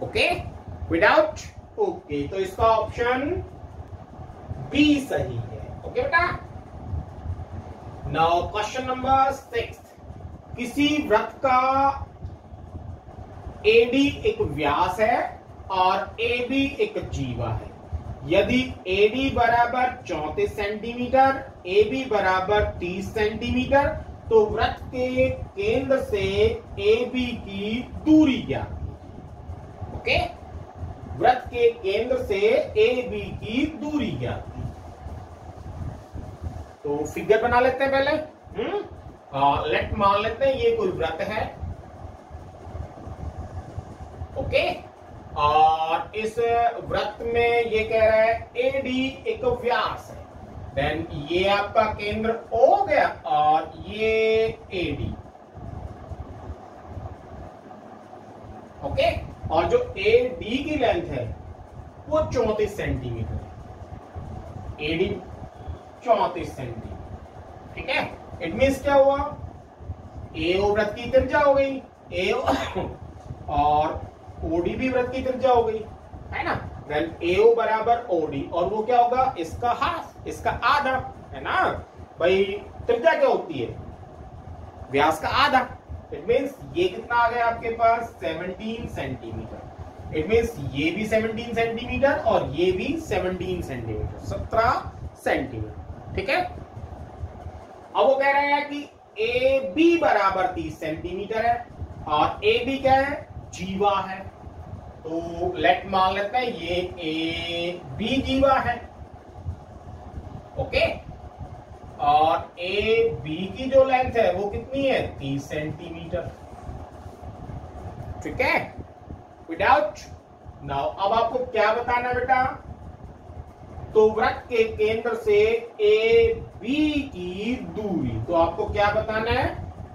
Okay without. Okay तो इसका option B सही है। ओके बेटा। Now question number 6। किसी वृत्त का एडी एक व्यास है और एबी एक जीवा है। यदि एडी बराबर 34 सेंटीमीटर, एबी बराबर 30 सेंटीमीटर, तो वृत्त के केंद्र से एबी की दूरी क्या है? ओके वृत्त के केंद्र से एबी की दूरी क्या है? तो फिगर बना लेते हैं पहले। लेट मान लेते हैं ये कोई वृत्त है। ओके और इस वृत्त में ये कह रहा है एडी एक व्यास है। देन ये आपका केंद्र O हो गया और ये एडी। ओके और जो एडी की लेंथ है वो 34 सेंटीमीटर है। AD 34 centimetre. ठीक है। इट मीन्स क्या हुआ? एओ वृत्त की त्रिज्या हो गई एओ और ओडी भी वृत्त की त्रिज्या हो गई है ना। देन एओ बराबर ओडी और वो क्या होगा? इसका हाफ, इसका आधा है ना भाई। त्रिज्या क्या होती है? व्यास का आधा। इट मीन्स ये कितना आ गया आपके पास? 17 सेंटीमीटर। इट मीन्स ये भी 17 सेंटीमीटर और ये भी 17 सेंटीमीटर, 17 सेंटीमीटर। ठीक है। अब वो कह रहे हैं कि ए बी बराबर 30 सेंटीमीटर है और ए बी क्या है? जीवा है। तो लेट मान लेते हैं ये ए बी जीवा है। ओके और ए बी की जो लेंथ है वो कितनी है? 30 सेंटीमीटर। ठीक है विदाउट। नाउ अब आपको क्या बताना बेटा? तो वृत्त के केंद्र से ए बी की दूरी। तो आपको क्या बताना है?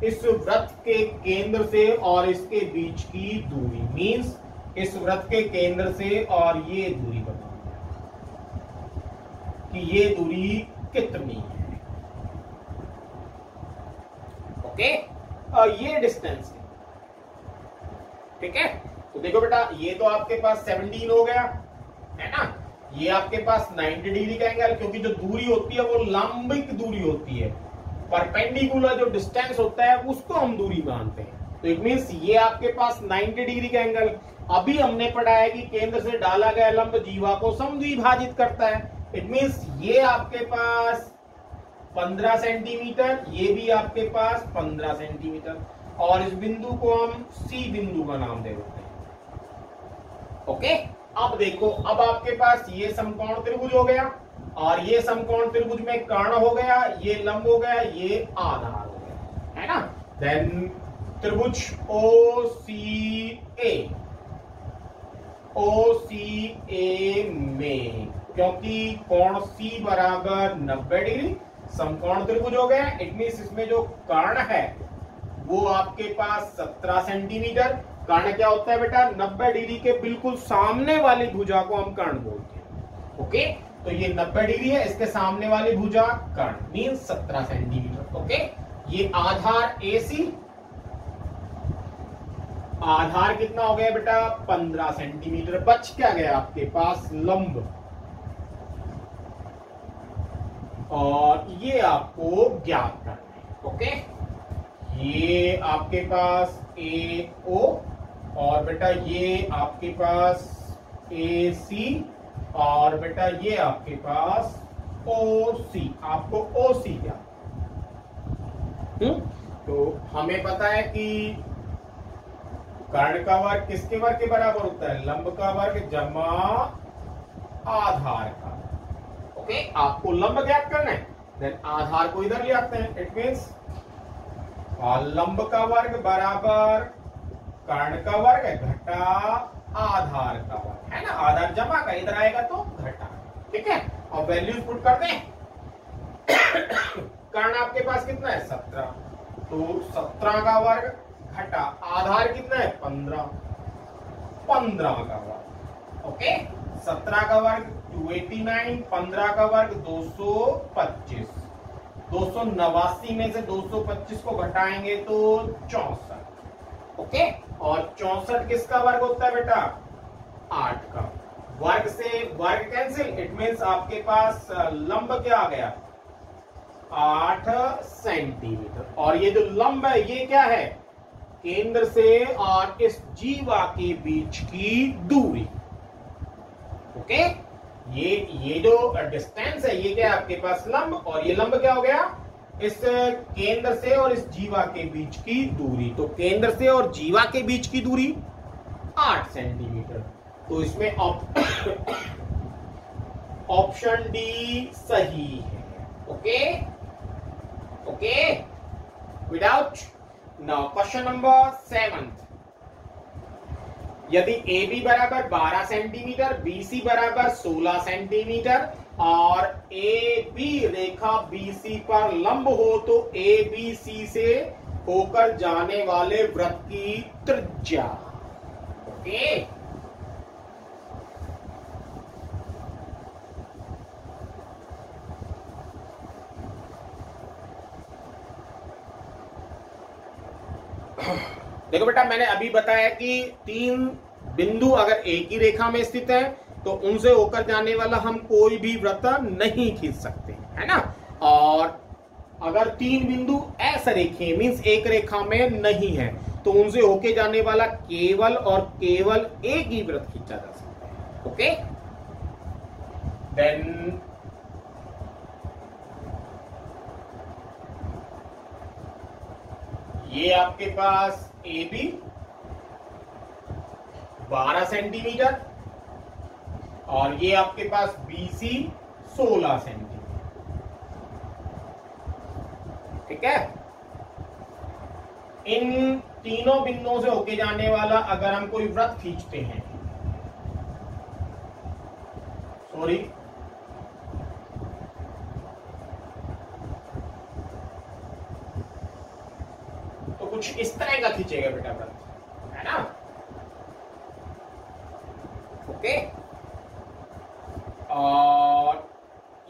इस वृत्त के केंद्र से और इसके बीच की दूरी। मींस इस वृत्त के केंद्र से और ये दूरी बताना कि ये दूरी कितनी है। ओके ये डिस्टेंस है। ठीक है। तो देखो बेटा ये तो आपके पास 17 हो गया है ना। ये आपके पास 90 डिग्री का एंगल, क्योंकि जो दूरी होती है वो लंबिक दूरी होती है। परपेंडिकुलर जो डिस्टेंस होता है उसको हम दूरी मानते हैं। तो इट मींस ये आपके पास 90 डिग्री का एंगल। अभी हमने पढ़ा है कि केंद्र से डाला गया लंब जीवा को समद्विभाजित करता है। इट मींस ये आपके पास 15 सेंटीमीटर, ये भी आपके पास 15 सेंटीमीटर और इस बिंदु को हम सी बिंदु का नाम दे देते हैं। ओके अब देखो, अब आपके पास ये समकोण त्रिभुज हो गया और ये समकोण त्रिभुज में कर्ण हो गया, ये लंब हो गया, ये आधार हो गया है ना। देन त्रिभुज OCA में, क्योंकि कोण C बराबर 90 डिग्री समकोण त्रिभुज हो गया। इट मींस इसमें जो कर्ण है वो आपके पास 17 सेंटीमीटर। कर्ण क्या होता है बेटा? 90 डिग्री के बिल्कुल सामने वाली भुजा को हम कर्ण बोलते हैं। ओके तो ये 90 डिग्री है, इसके सामने वाली भुजा कर्ण मींस 17 सेंटीमीटर। ओके ये आधार AC। आधार कितना हो गया बेटा? 15 सेंटीमीटर। बच क्या गया आपके पास? लंब। और ये आपको ज्ञात करना है। ओके ये आपके पास AO और बेटा ये आपके पास AC और बेटा ये आपके पास OC। आपको OC क्या? तो हमें पता है कि कर्ण का वर्ग किसके वर्ग के बराबर होता है? लंब का वर्ग जमा आधार का। ओके आपको लंब ज्ञात करना है, देन आधार को इधर ले आते हैं। इट मींस लंब का वर्ग बराबर कर्ण का वर्ग घटा आधार का वर्ग है ना। आधार जमा का इधर आएगा तो घटा। ठीक है और वैल्यूज पुट करते हैं। कर्ण आपके पास कितना है? 17। तो 17 का वर्ग घटा आधार कितना है? 15। 15 का वर्ग। ओके 17 का वर्ग 289, 15 का वर्ग 225। 289 में से 225 को घटाएंगे तो 64। ओके और 64 किसका वर्ग होता है बेटा? 8 का। वर्ग से वर्ग कैंसिल, इट मीन्स आपके पास लंब क्या आ गया 8 सेंटीमीटर। और ये जो लंब है ये क्या है केंद्र से और इस जीवा के बीच की दूरी। ओके, ये जो डिस्टेंस है ये क्या है आपके पास लंब, और ये लंब क्या हो गया इस केंद्र से और इस जीवा के बीच की दूरी। तो केंद्र से और जीवा के बीच की दूरी 8 सेंटीमीटर। तो इसमें ऑप्शन डी सही है। Okay okay, without. Now question number 7। यदि ए बी बराबर 12 सेंटीमीटर, बी सी बराबर 16 सेंटीमीटर और A B Rekha B C पर लंब हो तो ए बी सी से होकर जाने वाले वृत्त की त्रिज्या। ओके, देखो बेटा, मैंने अभी बताया कि 3 बिंदु अगर एक ही रेखा में स्थित है तो उनसे होकर जाने वाला हम कोई भी वृत्त नहीं खींच सकते, है ना। और अगर 3 बिंदु असरेखीय मींस एक रेखा में नहीं है तो उनसे होके जाने वाला केवल और केवल एक ही वृत्त खींचा जा सकता है। ओके, देन ये आपके पास ए बी 12 सेंटीमीटर और ये आपके पास बी सी 16 सेंटीमीटर। ठीक है, इन तीनों बिंदुओं से होके जाने वाला अगर हम कोई वृत्त खींचते हैं, सॉरी तो कुछ इस तरह का खींचेगा बेटा वृत्त, है ना। ओके, और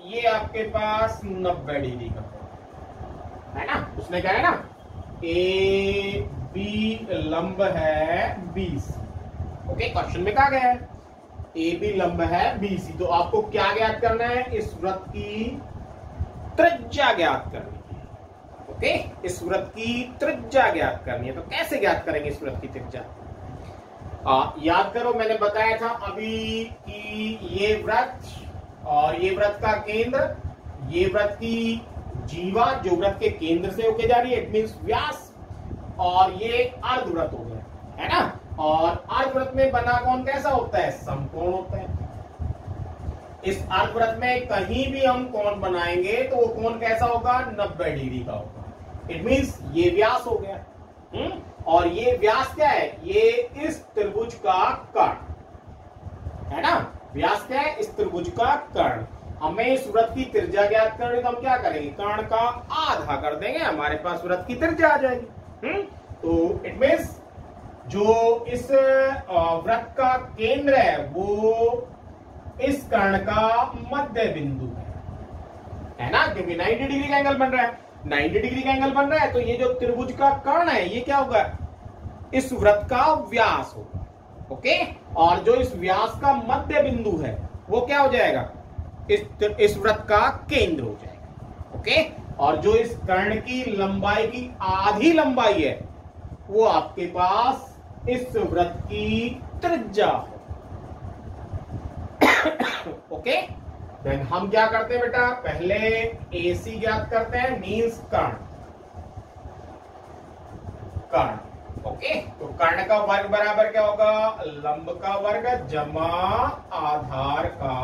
ये आपके पास 90 डिग्री का है ना। उसने क्या है ना ए बी लंब है 20। ओके, क्वेश्चन में कहा गया है ए बी लंब है 20। तो आपको क्या ज्ञात करना है, इस वृत्त की त्रिज्या ज्ञात करनी है। ओके, इस वृत्त की त्रिज्या ज्ञात करनी है। तो कैसे ज्ञात करेंगे इस वृत्त की त्रिज्या? याद करो, मैंने बताया था अभी कि ये वृत्त और ये वृत्त का केंद्र, ये वृत्त की जीवा जो वृत्त के केंद्र से होके जा रही है, इट मींस व्यास, और ये अर्धवृत्त हो गया, है ना। और अर्धवृत्त में बना कोण कैसा होता है, समकोण होता है। इस अर्धवृत्त में कहीं भी हम कोण बनाएंगे तो वो कोण कैसा होगा, 90 डिग्री का होगा। इट मींस ये व्यास हो गया। और ये व्यास क्या है, ये इस त्रिभुज का कर्ण है ना। व्यास क्या है, इस त्रिभुज का कर्ण। हमें इस वृत्त की त्रिज्या ज्ञात करनी, तो हम क्या करेंगे, कर्ण का आधा कर देंगे, हमारे पास वृत्त की त्रिज्या आ जाएगी। तो इट मींस जो इस वृत्त का केंद्र है वो इस कर्ण का मध्य बिंदु है ना, क्योंकि 90 डिग्री का एंगल बन रहा है। 90 डिग्री का एंगल बन रहा है तो ये जो त्रिभुज का कर्ण है ये क्या होगा, इस वृत्त का व्यास होगा। ओके, और जो इस व्यास का मध्य बिंदु है वो क्या हो जाएगा, इस वृत्त का केंद्र हो जाएगा। ओके, और जो इस कर्ण की लंबाई की आधी लंबाई है वो आपके पास इस वृत्त की त्रिज्या हो। ओके, देन हम क्या करते हैं बेटा, पहले AC ज्ञात करते हैं, मींस कर्ण। ओके, तो कर्ण का वर्ग बराबर क्या होगा, लंब का वर्ग जमा आधार का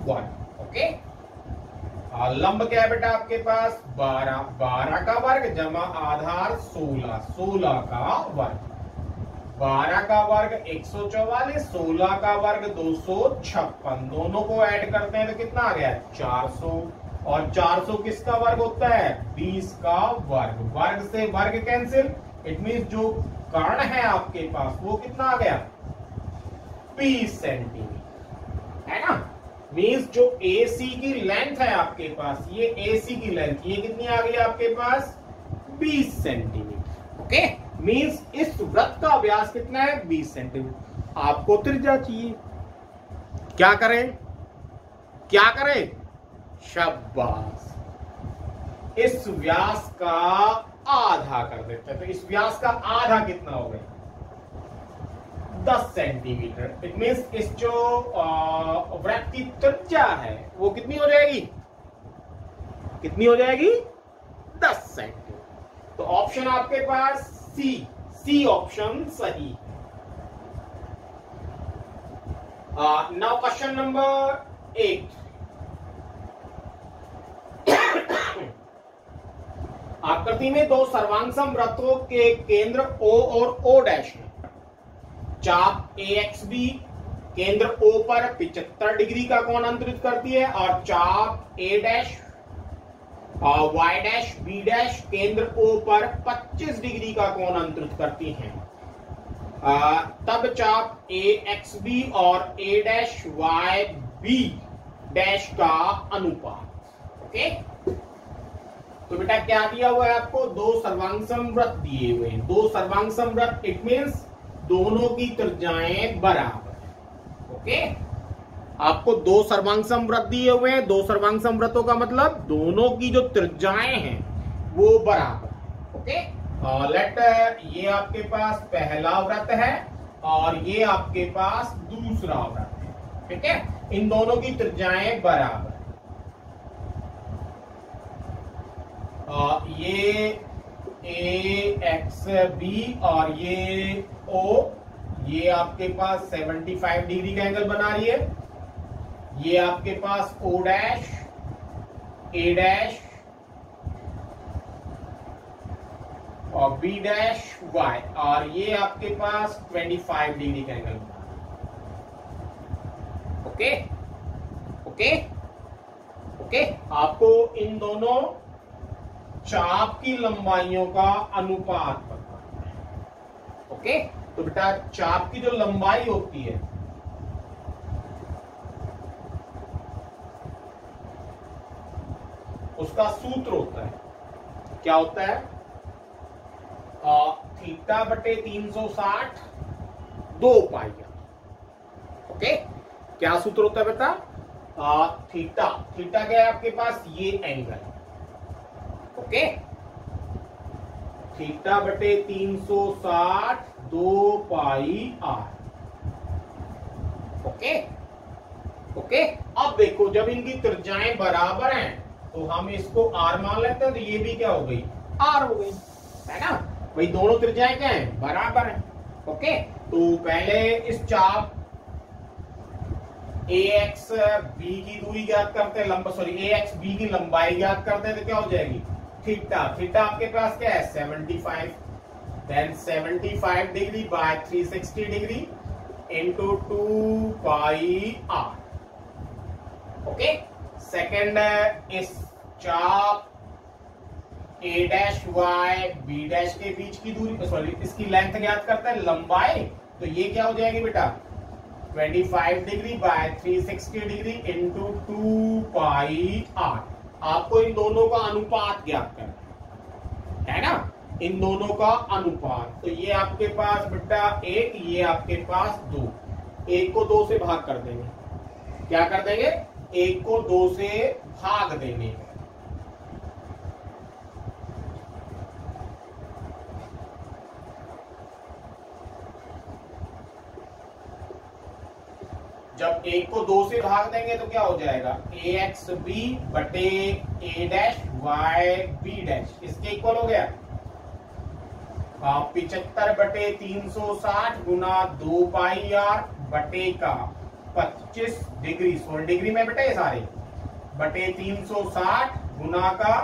वर्ग। ओके, लंब क्या है बेटा आपके पास 12, 12 का वर्ग जमा आधार 16, 16 का वर्ग। 12 का वर्ग 144, 16 का वर्ग 256, दोनों को ऐड करते हैं तो कितना आ गया 400। और 400 किसका वर्ग होता है, 20 का वर्ग। वर्ग से वर्ग कैंसिल, इट मींस जो कर्ण है आपके पास वो कितना आ गया 20 सेंटीमीटर, है ना। मींस जो AC की लेंथ है आपके पास, ये AC की लेंथ ये कितनी आ गई आपके पास 20 सेंटीमीटर। ओके, मींस इस वृत्त का व्यास कितना है 20 सेंटीमीटर। आपको त्रिज्या चाहिए, क्या करें, क्या करें, शाबाश, इस व्यास का आधा कर देते हैं। तो इस व्यास का आधा कितना हो गया, 10 सेंटीमीटर। इट मीन्स इस जो वृत्त की त्रिज्या है वो कितनी हो जाएगी, कितनी हो जाएगी, 10 सेंटीमीटर। तो ऑप्शन आपके पास सी ऑप्शन सही है। Now question number 8। आकृति में दो सर्वांगसम वृत्तों के केंद्र O और O डैश है। चाप AXB केंद्र O पर 75 डिग्री का कोण अंतरित करती है और चाप A डैश और Y डैश B डैश केंद्र O पर 25 डिग्री का कोण अंतरित करती हैं। तब चाप AXB और A डैश YB डैश का अनुपात। ओके, तो बेटा क्या दिया हुआ है आपको, दो सर्वांगसम वृत्त दिए हुए हैं। दो सर्वांगसम वृत्त इट मींस दोनों की त्रिज्याएं बराबर है। ओके, आपको दो सर्वांगसम वृत्त दिए हुए हैं। दो सर्वांगसम वृत्तों का मतलब दोनों की जो त्रिज्याएं हैं वो बराबर है। ओके, लेट ये आपके पास पहला वृत्त है और ये आपके पास दूसरा वृत्त है। ठीक है, इन दोनों की त्रिज्याएं बराबर। ये AXB और ये O, ये आपके पास 75 डिग्री का एंगल बना रही है। ये आपके पास O डैश A डैश और B डैश Y, और ये आपके पास 25 डिग्री का एंगल बना रही है। ओके ओके ओके, आपको इन दोनों चाप की लंबाइयों का अनुपात बताना है। ओके, तो बेटा चाप की जो लंबाई होती है उसका सूत्र होता है, क्या होता है, थीटा बटे 360 2 पाई। ओके, क्या सूत्र होता है बेटा, थीटा क्या है आपके पास, ये एंगल। ओके, थीटा बटे 360 2 पाई आर। ओके ओके, अब देखो जब इनकी त्रिज्याएं बराबर हैं तो हम इसको आर मान लेते हैं, तो ये भी क्या हो गई, आर हो गई, है ना। भाई दोनों त्रिज्याएं क्या हैं, बराबर हैं। ओके, तो पहले इस चाप AXB की दूरी ज्ञात करते हैं, AXB की लंबाई ज्ञात करते हैं, तो क्या हो जाएगी, थीटा आपके पास क्या है 75, then 75 degree by 360 degree into 2 pi r. Okay, second इस चाप A dash Y B dash के बीच की दूरी, इसकी लेंथ ज्ञात करते हैं, लंबाई, तो ये क्या हो जाएगी बेटा 25 degree by 360 degree into 2 pi r. आपको इन दोनों का अनुपात ज्ञात करना है ना, इन दोनों का अनुपात। तो ये आपके पास बेटा 1, ये आपके पास 2, 1 को 2 से भाग कर देंगे, क्या कर देंगे, 1 को 2 से भाग देंगे। जब 1 को 2 से भाग देंगे तो क्या हो जाएगा, AXB बटे A डैश YB डैश, इसके इक्वल हो गया 75 बटे 360 गुना 2 पाई आर बटे का 25 डिग्री, 16 डिग्री में बेटे सारे, बटे 360 गुना का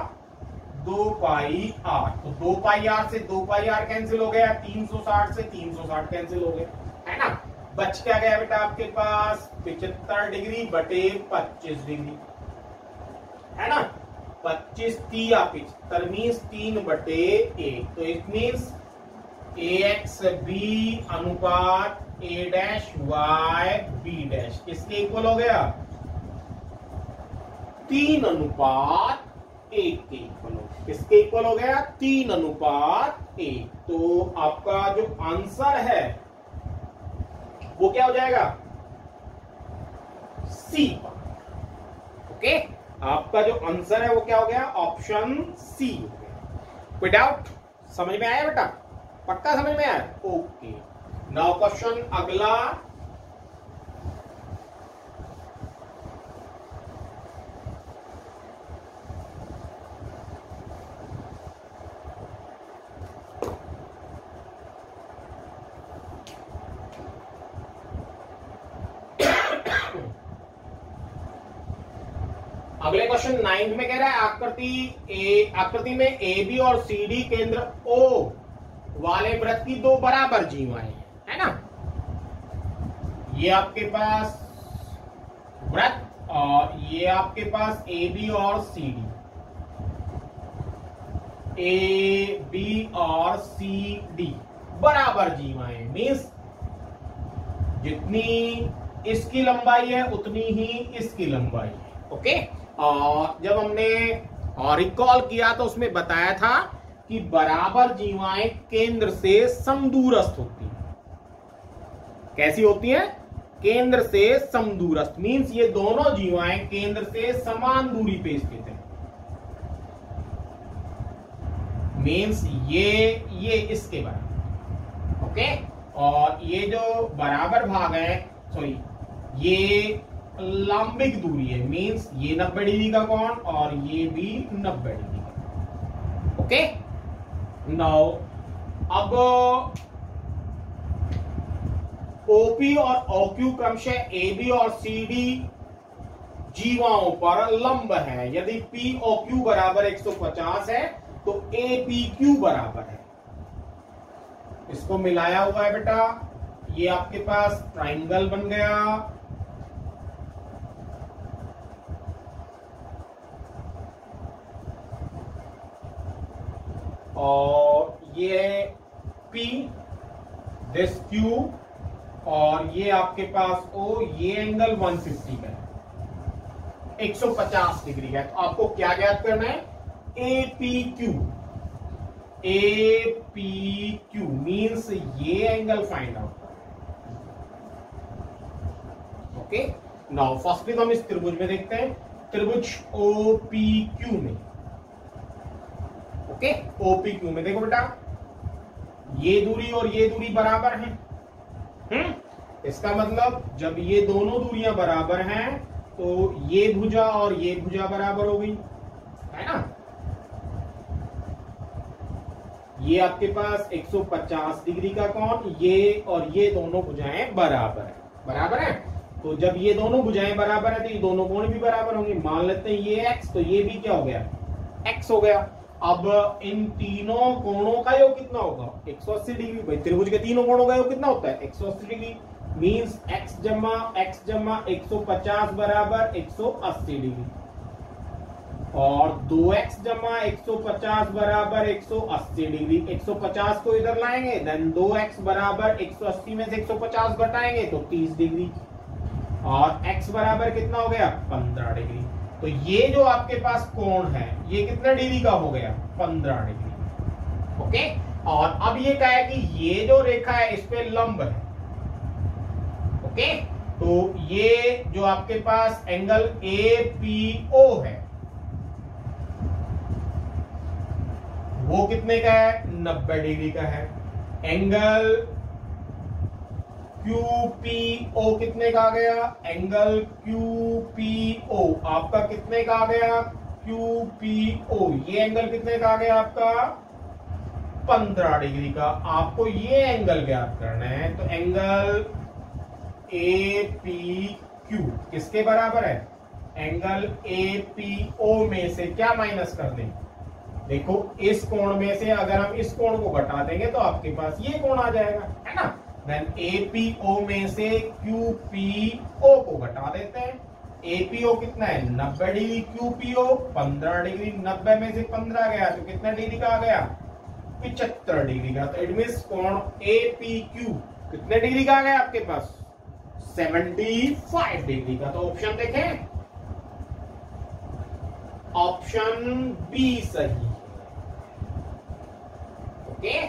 2 पाई आर। तो 2 पाई आर से 2 पाई आर कैंसिल हो गया, 360 से 360 कैंसिल हो गया, है ना। बच क्या गया बेटा आपके पास 75 डिग्री बटे 25 डिग्री, है ना। 25 तिया 75 मीन्स 3 बटे 1, तो इट मीन्स AXB अनुपात A डैश YB डैश किसके इक्वल हो गया, 3 अनुपात 1 के इक्वल हो, किसके इक्वल हो गया, 3 अनुपात 1। तो आपका जो आंसर है वो क्या हो जाएगा, सी पार्ट। ओके, आपका जो आंसर है वो क्या हो गया? ऑप्शन सी हो गया। कोई डाउट? समझ में आया बेटा? पक्का समझ में आया? ओके, नाउ क्वेश्चन अगला। अगले क्वेश्चन 9 में कह रहा है आकृति में ए बी और सी डी केंद्र ओ वाले वृत्त की दो बराबर जीवाएं है ना। ये आपके पास वृत्त और ये आपके पास ए बी और सी डी, ए बी और सी डी बराबर जीवाएं मीन्स जितनी इसकी लंबाई है उतनी ही इसकी लंबाई है। ओके, और जब हमने रिकॉल किया तो उसमें बताया था कि बराबर जीवाएं केंद्र से समदूरस्थ होती हैं। कैसी होती हैं? केंद्र से समदूरस्थ मींस ये दोनों जीवाएं केंद्र से समान दूरी पे स्थित हैं। मींस ये इसके बराबर। ओके, और ये जो बराबर भाग है, सॉरी, ये लंबिक दूरी है मींस ये 90 डिग्री का कोण और ये भी 90 डिग्री का। ओके, नाउ अब ओपी और ओक्यू क्रमशः एबी और सीडी जीवाओं पर लंब है। यदि पी ओ क्यू बराबर 150 है तो ए पी क्यू बराबर है, इसको मिलाया हुआ है बेटा, ये आपके पास ट्राइंगल बन गया। और ये P, दिस Q और ये आपके पास O, ये एंगल 150 का है, 150 डिग्री का है। तो आपको क्या ज्ञात करना है? APQ। APQ मीन्स ये एंगल फाइंड आउट करना। ओके, नाउ फर्स्टली तो हम इस त्रिभुज में देखते हैं, त्रिभुज OPQ में। ओके, OPQ में देखो बेटा, ये दूरी और ये दूरी बराबर है। इसका मतलब जब ये दोनों दूरियां बराबर हैं तो ये भुजा और ये भुजा बराबर हो गई, है ना। ये आपके पास 150 डिग्री का कोण, ये और ये दोनों भुजाएं बराबर है, बराबर है। तो जब ये दोनों भुजाएं बराबर है तो ये दोनों कोण भी बराबर होंगे। मान लेते हैं ये x, तो ये भी क्या हो गया? x हो गया। अब इन तीनों कोणों का योग कितना होगा? 180 डिग्री। भाई त्रिभुज के तीनों कोणों का योग कितना होता है? 180 डिग्री मीन्स x जमा 150 बराबर 180 डिग्री और 2x जमा 150 बराबर 180 डिग्री। 150 को इधर लाएंगे, देन 2x बराबर 180 में से 150 घटाएंगे तो 30 डिग्री और x बराबर कितना हो गया? 15 डिग्री। तो ये जो आपके पास कोण है ये कितने डिग्री का हो गया? 15 डिग्री। ओके, और अब ये कहा है कि ये जो रेखा है इस पे लंब है। ओके, तो ये जो आपके पास एंगल APO है वो कितने का है? 90 डिग्री का है। एंगल QPO कितने का आ गया? एंगल QPO आपका कितने का आ गया? QPO ये एंगल कितने का आ गया आपका? 15 डिग्री का। आपको ये एंगल ज्ञात करना है तो एंगल APQ किसके बराबर है? एंगल APO में से क्या माइनस कर दें? देखो, इस कोण में से अगर हम इस कोण को घटा देंगे तो आपके पास ये कोण आ जाएगा, है ना। देन APO में से QPO को घटा देते हैं। APO कितना है? 90 डिग्री। QPO 15 degree. 90 में से 15 गया तो कितना डिग्री का आ गया? 75 डिग्री का। तो इट मींस कोण APQ कितने डिग्री का आ गया आपके पास? 75 डिग्री का। तो ऑप्शन देखें, ऑप्शन बी सही है। ओके,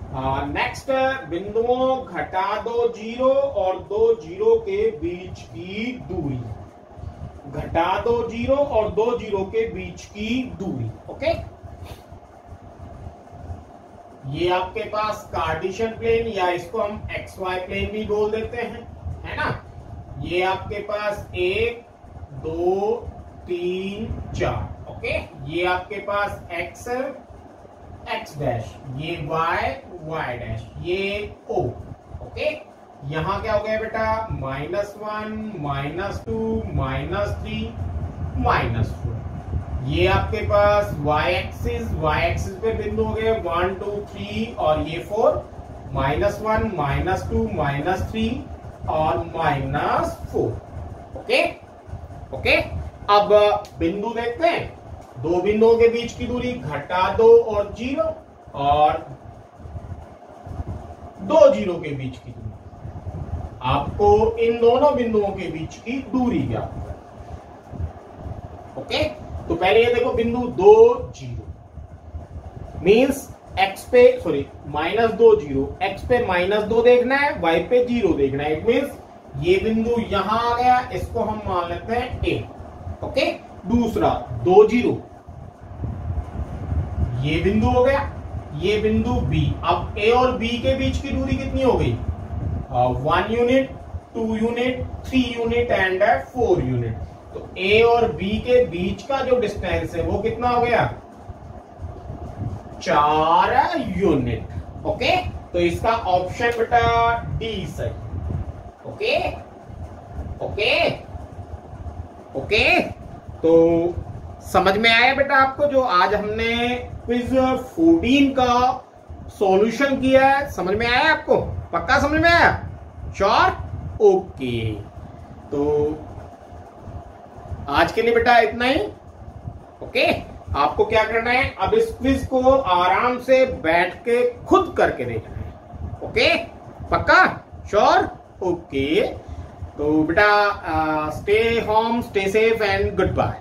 नेक्स्ट बिंदुओं घटा दो जीरो और दो जीरो के बीच की दूरी, घटा दो जीरो और दो जीरो के बीच की दूरी। ओके, ये आपके पास कार्टेशियन प्लेन या इसको हम एक्स वाई प्लेन भी बोल देते हैं, है ना। ये आपके पास 1 2 3 4। ओके, ये आपके पास एक्स एक्स डैश, ये वाई वाई डैश, ये ओ। ओके, यहां क्या हो गया बेटा, -1 -2 -3 -4। ये आपके पास y एक्सिस पे बिंदु हो गए 1 2 3 और ये 4, -1 -2 -3 और -4। ओके ओके, अब बिंदु देखते हैं, दो बिंदुओं के बीच की दूरी घटा दो और जीरो और दो जीरो के बीच की दूरी। आपको इन दोनों बिंदुओं के बीच की दूरी ज्ञात है। ओके, तो पहले ये देखो बिंदु 2 0 मीन्स एक्स पे सॉरी -2 0, एक्स पे -2 देखना है, वाई पे 0 देखना है। इट मीन्स ये बिंदु यहां आ गया, इसको हम मान लेते हैं ए। ओके, दूसरा 2 0, ये बिंदु हो गया, ये बिंदु बी। अब ए और बी के बीच की दूरी कितनी हो गई, 1 unit 2 unit 3 unit and 4 unit. तो ए और बी के बीच का जो डिस्टेंस है वो कितना हो गया, 4 यूनिट। ओके, तो इसका ऑप्शन बेटा डी सही। ओके ओके ओके, तो समझ में आया बेटा आपको जो आज हमने क्विज 14 का सॉल्यूशन किया है, समझ में आया आपको, पक्का समझ में आया, श्योर। ओके, तो आज के लिए बेटा इतना ही। ओके, आपको क्या करना है, अब इस क्विज को आराम से बैठ के खुद करके देखना है। ओके, पक्का, श्योर। ओके, तो बेटा stay home, stay safe and good bye.